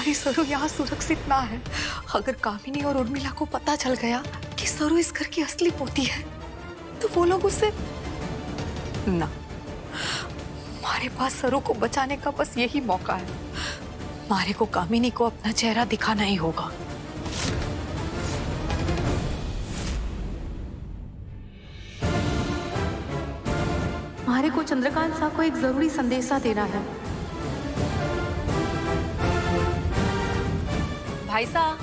हमारी सरू यहाँ सुरक्षित ना है। अगर कामिनी और उर्मिला को पता चल गया कि सरू इस घर की असली पोती है तो वो लोग उसे ना, हमारे पास सरू को बचाने का बस यही मौका है। हमारे को कामिनी को अपना चेहरा दिखाना ही होगा। हमारे को चंद्रकांत साहब को एक जरूरी संदेशा देना है। भाई साहब।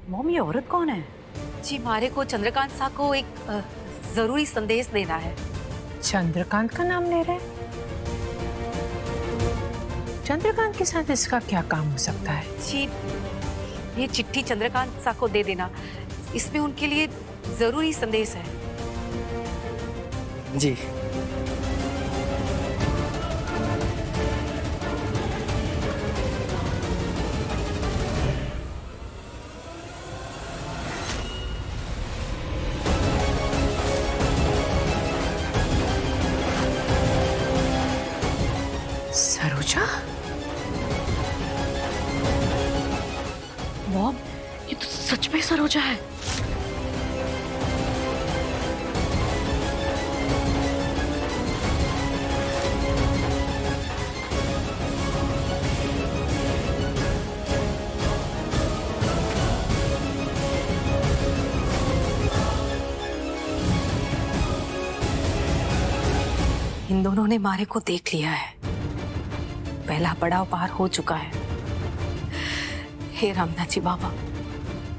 मॉम, ये औरत कौन है? जी, हमारे को चंद्रकांत साहब को एक जरूरी संदेश देना है। चंद्रकांत का नाम ले रहे हैं? चंद्रकांत के साथ इसका क्या काम हो सकता है? जी, ये चिट्ठी चंद्रकांत साहब को दे देना। इसमें उनके लिए जरूरी संदेश है। जी। सरोजा? मॉम, ये तो सच में सरोजा है। इन दोनों ने मारे को देख लिया है। पहला पड़ाव पार हो चुका है। हे रामनाथजी बाबा,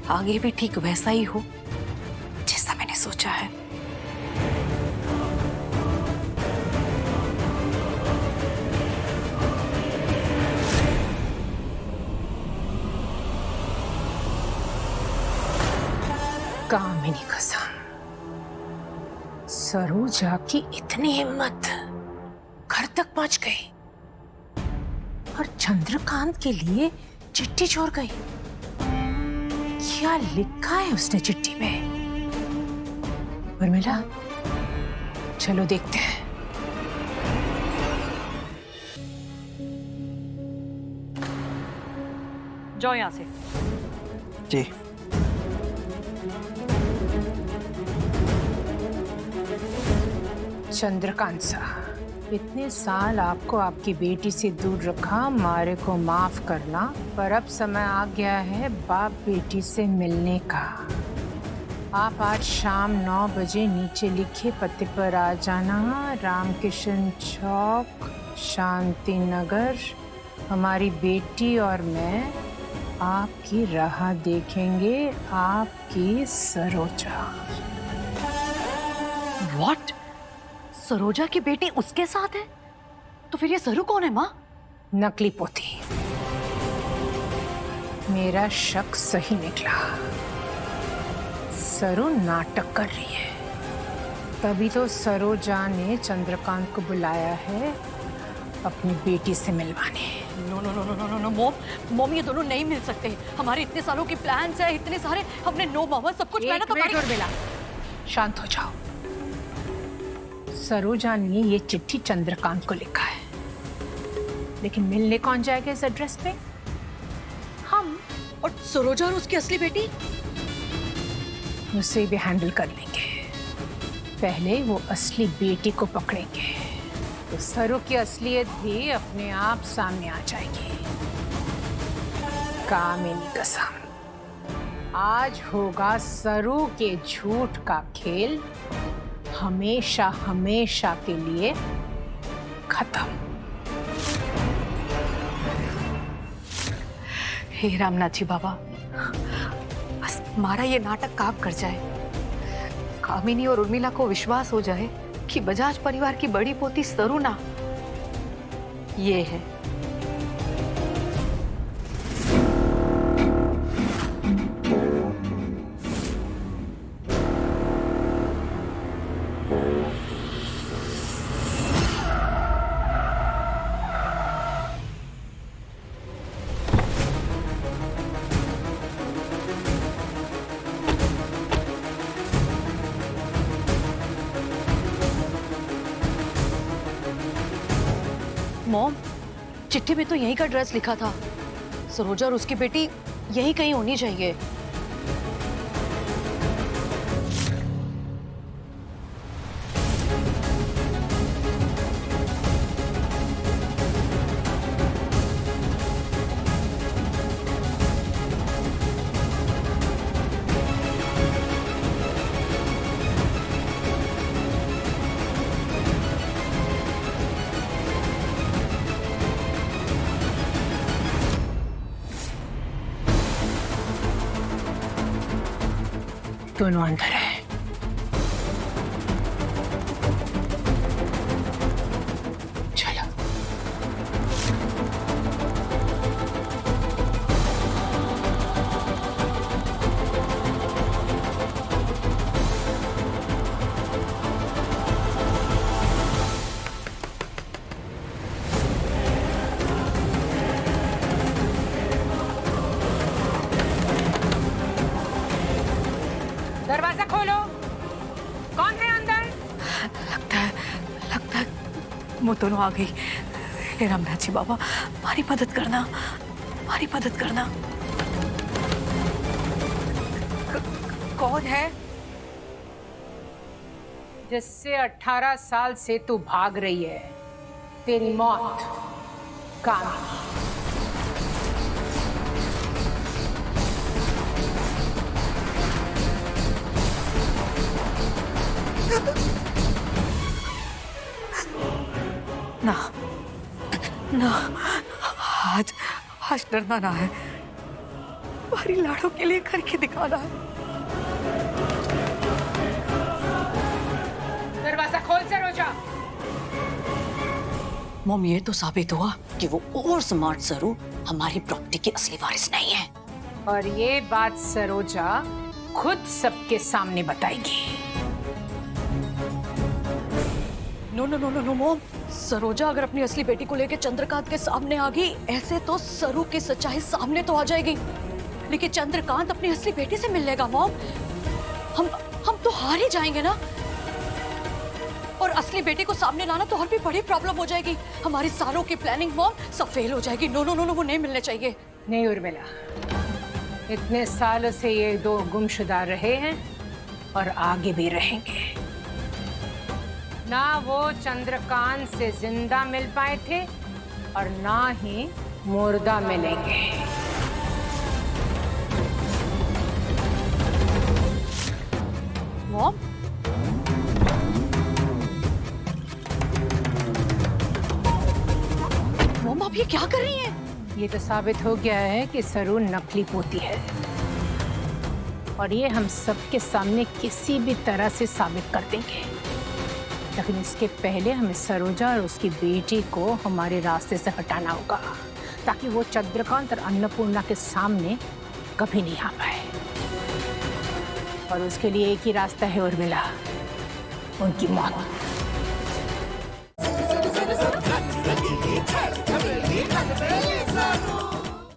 आगे भी ठीक वैसा ही हो जैसा मैंने सोचा है। कामिनी कसम, सरोजा की इतनी हिम्मत, घर तक पहुंच गई और चंद्रकांत के लिए चिट्ठी छोड़ गई। क्या लिखा है उसने चिट्ठी में? उर्मिला, चलो देखते हैं। जाओ यहां से। जी। चंद्रकांत साहब, इतने साल आपको आपकी बेटी से दूर रखा, मारे को माफ करना, पर अब समय आ गया है बाप बेटी से मिलने का। आप आज शाम 9 बजे नीचे लिखे पते पर आ जाना। रामकिशन चौक, शांति नगर। हमारी बेटी और मैं आपकी राह देखेंगे। आपकी सरोजा। व्हाट? सरोजा की बेटी उसके साथ है? तो फिर ये सरू कौन है माँ? नकली पोती। मेरा शक सही निकला। सरू नाटक कर रही है। तभी तो सरोजा ने चंद्रकांत को बुलाया है अपनी बेटी से मिलवाने। No no no no no no no mom, ये दोनों नहीं मिल सकते। हमारे इतने सालों की प्लान्स है, इतने सारे हमने नो मोहम्मद सब कुछ मेहनत हमारी। मिला, शांत हो जाओ। सरोजा ने ये चिट्ठी चंद्रकांत को लिखा है, लेकिन मिलने कौन जाएगा इस एड्रेस पे? हम। और सरोजा और उसकी असली बेटी उसे भी हैंडल कर लेंगे। पहले वो असली बेटी को पकड़ेंगे तो सरू की असलियत भी अपने आप सामने आ जाएगी। कामिनी कसम, आज होगा सरू के झूठ का खेल हमेशा हमेशा के लिए खत्म। हे रामनाथजी बाबा, बस हमारा ये नाटक काम कर जाए। कामिनी और उर्मिला को विश्वास हो जाए कि बजाज परिवार की बड़ी पोती सरू ना ये है। मॉम, चिट्ठी में तो यहीं का एड्रेस लिखा था। सरोजा और उसकी बेटी यहीं कहीं होनी चाहिए। दोनों अंदर है। चलो। दरवाजा खोलो। कौन है अंदर? लगता है वो दोनों आ गई। हे रामनाथ जी बाबा, हमारी मदद करना, हमारी मदद करना। कौन है? जिससे 18 साल से तू भाग रही है, तेरी मौत कामिनी। ना ना, आज आज डरना ना है, हमारी लाड़ों के लिए करके दिखाना है। दरवाजा खोल सरोजा। मॉम, ये तो साबित हुआ कि वो और स्मार्ट सरू हमारी प्रॉपर्टी की असली वारिस नहीं है। और ये बात सरोजा खुद सबके सामने बताएगी। No no no no no mom, Saroja अगर अपनी असली बेटी को लेकर चंद्रकांत के सामने आ गई, ऐसे तो सरू की सच्चाई सामने तो आ जाएगी, लेकिन चंद्रकांत अपनी असली बेटी से मिल लेगा मॉम। हम तो हार ही जाएंगे ना। और असली बेटी को सामने लाना तो और भी बड़ी प्रॉब्लम हो जाएगी। हमारी सालों की प्लानिंग मॉम सब फेल हो जाएगी। नो नो नो नो, वो नहीं मिलने चाहिए। नहीं उर्मिला, इतने सालों से ये दो गुमशुदा रहे हैं और आगे भी रहेंगे। ना वो चंद्रकांत से जिंदा मिल पाए थे और ना ही मुर्दा मिलेंगे। मॉम, मॉम आप ये क्या कर रही हैं? ये तो साबित हो गया है कि सरू नकली पोती है और ये हम सबके सामने किसी भी तरह से साबित कर देंगे। लेकिन इसके पहले हमें सरोजा और उसकी बेटी को हमारे रास्ते से हटाना होगा, ताकि वो चंद्रकांत और अन्नपूर्णा के सामने कभी नहीं आ पाए। और उसके लिए एक ही रास्ता है उर्मिला, उनकी मौत।